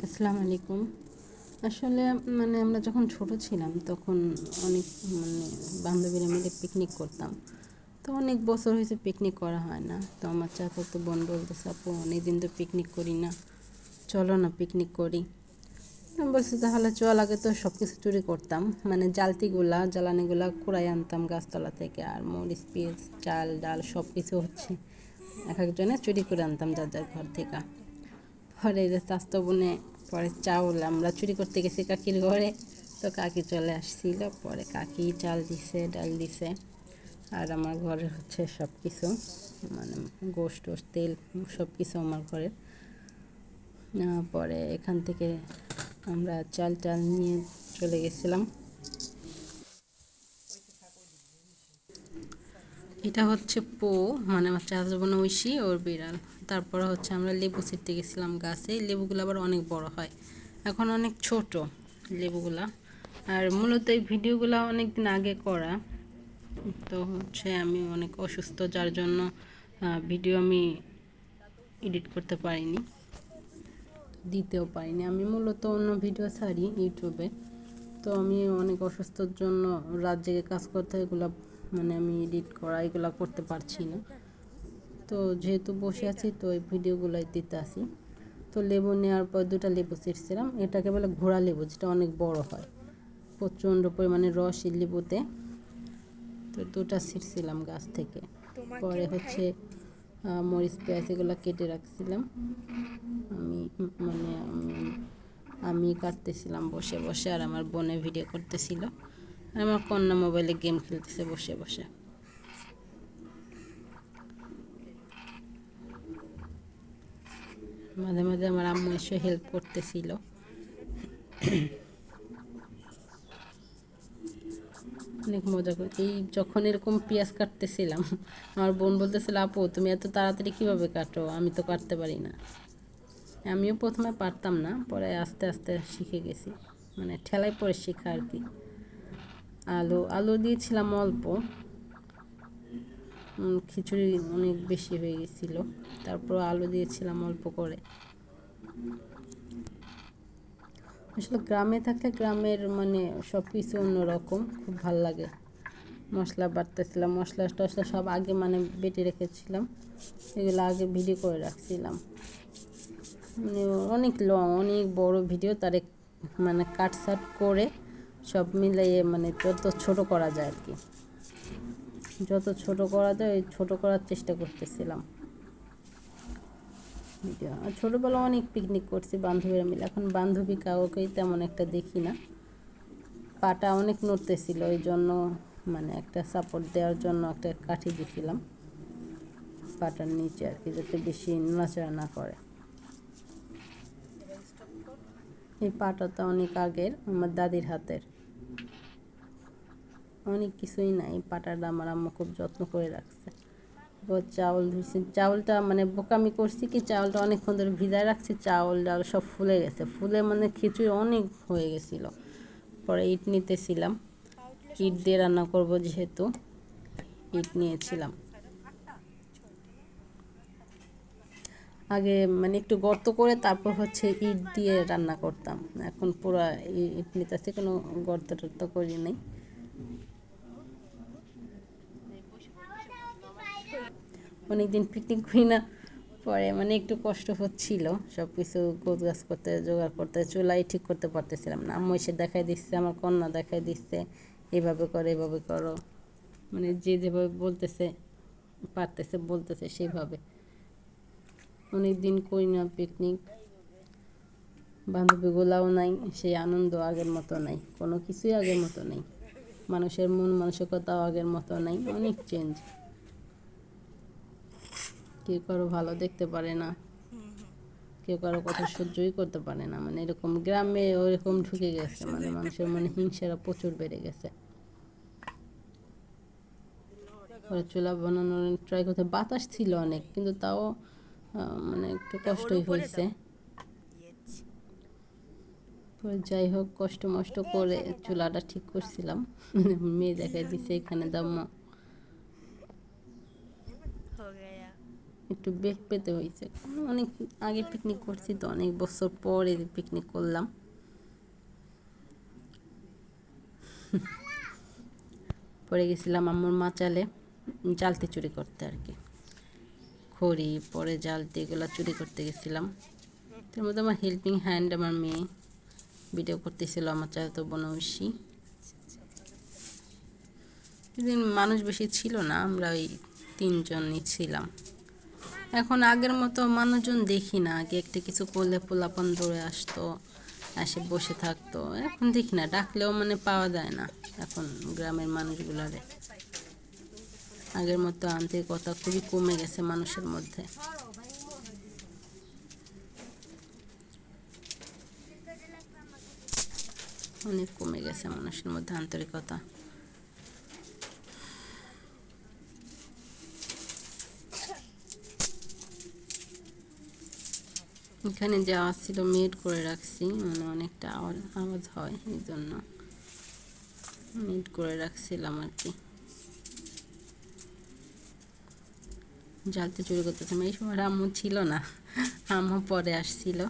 আসসালামু আলাইকুম। আসলে আমরা যখন ছোট ছিলাম তখন অনেক বান্ধবীরা মিলে পিকনিক করতাম। তো অনেক বছর হয়েছে পিকনিক করা হয় না। তো আমার চাচাতো বোন বলতেছে, আপু অনেকদিন তো পিকনিক করি না, চলো না পিকনিক করি। আমি বলছি তাহলে চল। আগে তো সব কিছু চুরি করতাম, জ্বালানিগুলা কুড়াই আনতাম গাছতলা থেকে, আর মরিচ পেঁয়াজ চাল ডাল সব কিছু এক একজনে চুরি করে আনতাম যার যার ঘর থেকে। পরে যে স্বাস্থ্য বনে পরে চাউল আমরা চুরি করতে গেছি কাকির ঘরে। তো কাকি চলে আসছিল, পরে কাকি চাল দিছে ডাল দিছে, আর আমার ঘরে সব কিছু মানে গোশত টোস্ট তেল সব কিছু আমার ঘরে। পরে এখান থেকে আমরা চাল টাল নিয়ে চলে গেছিলাম। এটা হচ্ছে আমার চাচা বোন ঐশী ওর বিড়াল। তারপরে আমরা লেবু ছিঁড়তে গেছিলাম গাছে। লেবুগুলো আবার অনেক বড় হয়, এখন অনেক ছোট লেবুগুলা। আর মূলত এই ভিডিওগুলো অনেক দিন আগে করা। তো আমি অনেক অসুস্থ, যার জন্য ভিডিও আমি এডিট করতে পারিনি, দিতেও পারিনি। আমি মূলত অন্য ভিডিও ছাড়ি ইউটিউবে। তো আমি অনেক অসুস্থর জন্য রাত জেগে কাজ করতে এগুলো আমি এডিট করা এগুলো করতে পারছি না। তো যেহেতু বসে আছি তো এই ভিডিওগুলোই দিতে আসি। তো লেবু নেওয়ার পর দুটো লেবু ছিঁড়ছিলাম। এটাকে বলে ঘোড়া লেবু, যেটা অনেক বড় হয়, প্রচণ্ড পরিমাণে রস এই লেবুতে। তো দুটো ছিঁড়ছিলাম গাছ থেকে। পরে মরিচ পেঁয়াজ এগুলো কেটে রাখছিলাম। আমি মানে আমি কাটতেছিলাম বসে বসে, আর আমার বোনে ভিডিও করতেছিল, আর আমার কন্যা মোবাইলে গেম খেলতেছে বসে বসে। মাঝে মাঝে আমার আম্মু এসে হেল্প করতেছিল। অনেক মজা করে এই যখন এরকম পেঁয়াজ কাটতেছিলাম, আমার বোন বলতেছিল, আপু তুমি এত তাড়াতাড়ি কীভাবে কাটো, আমি তো কাটতে পারি না। আমিও প্রথমে পারতাম না, পরে আস্তে আস্তে শিখে গেছি, ঠেলায় পরে শেখা আর কি। আলু দিয়েছিলাম অল্প, খিচুড়ি অনেক বেশি হয়ে গেছিল, তারপর আলু দিয়েছিলাম অল্প করে। আসলে গ্রামে থাকলে গ্রামের সব কিছু অন্যরকম, খুব ভাল লাগে। মশলা বাটতেছিলাম, মশলা টশলা সব আগে বেটে রেখেছিলাম, এগুলো আগে ভিডিও করে রাখছিলাম। অনেক অনেক বড় ভিডিও, তার কাটসাট করে সব মিলিয়ে যত ছোট করা যায় আর কি, যত ছোট করা যায় ওই ছোট করার চেষ্টা করতেছিলাম ভিডিও। আর ছোটোবেলা অনেক পিকনিক করছি বান্ধবীরা মিলে, এখন বান্ধবী কাউকেই তেমন একটা দেখি না। পাটা অনেক নড়তেছিল, ওই জন্য একটা সাপোর্ট দেওয়ার জন্য একটা কাঠি দিয়েছিলাম পাটার নিচে আর কি, যাতে বেশি নড়াচড়া না করে। এই পাটাটা অনেক আগের, আমার দাদির হাতের, অনেক কিছুই নাই। পাটাটা আমার আম্মু খুব যত্ন করে রাখছে। চাউল ধুইছি, চাউলটা বোকামি করছি কি, চাউলটা অনেকক্ষণ ধরে ভিজায় রাখছি, চাউল ডাল সব ফুলে গেছে, ফুলে খিচুড়ি অনেক হয়ে গেছিলো। পরে ইট নিতেছিলাম, ইট দিয়ে রান্না করবো যেহেতু ইট নিয়েছিলাম। আগে একটু গর্ত করে তারপর ইট দিয়ে রান্না করতাম, এখন পুরো ইট নিতেছি, কোনো গর্ত টর্ত করি নাই। অনেকদিন পিকনিক করি না, পরে একটু কষ্ট হচ্ছিল সব কিছু গোছগাছ করতে, জোগাড় করতে, চুলাই ঠিক করতে পারতেছিলাম না। আম্মু এসে দেখাই দিচ্ছে, আমার কন্যা দেখাই দিচ্ছে, এভাবে করো এভাবে করো, যে যেভাবে বলতেছে পারতেছে বলতেছে সেইভাবে। অনেক দিন করি না পিকনিক, বান্ধবীগুলাও নাই, সেই আনন্দ আগের মতো নাই, কোনো কিছুই আগের মতো নেই, মানুষের মন মানসিকতাও আগের মতো নাই, অনেক চেঞ্জ। কেউ কারো ভালো দেখতে পারে না, কেউ কারো কথা সহ্যই করতে পারে না, এরকম গ্রামে ওরকম ঢুকে গেছে, মানুষের হিংসারা প্রচুর বেড়ে গেছে। পরে চুলা বানানোর ট্রাই করতে, বাতাস ছিল অনেক, কিন্তু তাও একটু কষ্টই হয়েছে। পরে যাই হোক কষ্ট মষ্ট করে চুলাটা ঠিক করছিলাম, মেয়ে দেখাই দিছে এখানে দাম্মা, একটু বেগ পেতে হয়েছে, অনেক আগে পিকনিক করছি তো, অনেক বছর পরে পিকনিক করলাম। পরে গেছিলাম আম্মুর মাচালে জালতি চুরি করতে আর কি, খড়ি পরে জালতি এগুলো চুরি করতে গেছিলাম। তার মধ্যে আমার হেল্পিং হ্যান্ড আমার মেয়ে ভিডিও করতেছিল, আমার চাচাতো বোন ঐশী। সেদিন মানুষ বেশি ছিল না, আমরা ওই 3 জনই ছিলাম। এখন আগের মতো মানুষজন দেখি না, আগে একটা কিছু করলে পোলাপান দৌড়ে আসতো, এসে বসে থাকতো। এখন দেখি না, ডাকলেও মানে পাওয়া যায় না এখন গ্রামের মানুষগুলারে। আগের মতো আন্তরিকতা খুবই কমে গেছে মানুষের মধ্যে। অনেক কমে গেছে মানুষের মধ্যে আন্তরিকতা। এখানে যাওয়া ছিল মিউট করে রাখছি, মানে অনেকটা আওয়াজ হয়, এই জন্য মিউট করে রাখছিলাম আর কি। জালতি চুরি করতেছিলাম, এই সময় আম্মু ছিল না, আম্মু পরে আসছিল।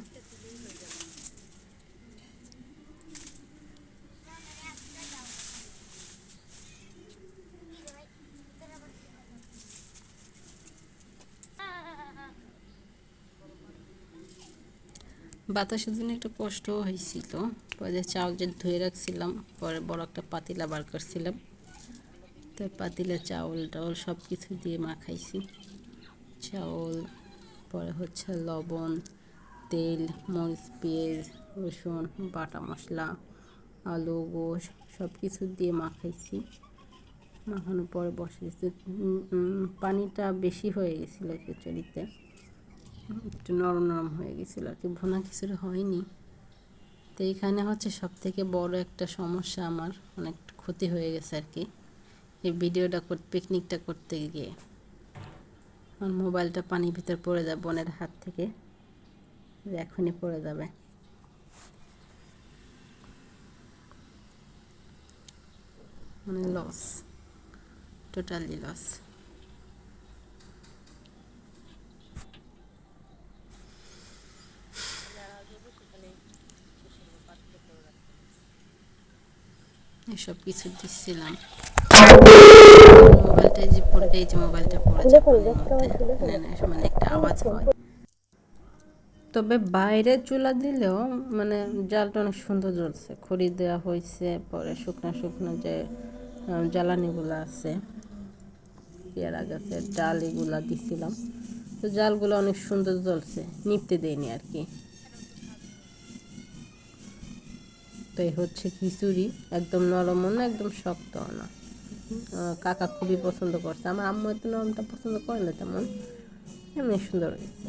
বাতাসের জন্য একটু কষ্ট হয়েছিল। পরে চাউল যে ধুয়ে রাখছিলাম, পরে বড় একটা পাতিলা বার করছিলাম, তো পাতিলে চাউল টাউল সব কিছু দিয়ে মাখাইছি। চাউল, পরে হচ্ছে লবণ, তেল, মরিচ, পেঁয়াজ, রসুন, বাটা মশলা, আলু, গোশ সব কিছু দিয়ে মাখাইছি। মাখানোর পরে বসিয়েছি। পানিটা বেশি হয়ে গেছিলো খিচুড়িতে, একটু নরম নরম হয়ে গেছিলো আর কি, ভুনা খিচুড়ি হয়নি। তো এইখানে হচ্ছে সব থেকে বড় একটা সমস্যা, আমার অনেক ক্ষতি হয়ে গেছে আর কি এই ভিডিওটা পিকনিকটা করতে গিয়ে। আমার মোবাইলটা পানির ভিতর পড়ে যাবে বোনের হাত থেকে, এখনই পড়ে যাবে। মানে লস, টোটালি লস। এসব কিছু দিচ্ছিলাম, মোবাইলটা যে পড়ে, এই যে মোবাইলটা পড়ে যাবে, মানে একটা আওয়াজ হয়। তবে বাইরে চুলা দিলেও মানে জালটা অনেক সুন্দর জ্বলছে, খড়ি দেওয়া হয়েছে, পরে শুকনো শুকনো যে জ্বালানিগুলো আছে, পেয়ারা গাছের ডাল এগুলা দিছিলাম, তো জালগুলো অনেক সুন্দর জ্বলছে, নিপতে দেয়নি আর কি। তো এই হচ্ছে খিচুড়ি, একদম নরম না একদম শক্ত না। কাকা খুবই পছন্দ করছে, আমার আম্মু এত নরমটা পছন্দ করে না তেমন, এমনি সুন্দর হয়েছে।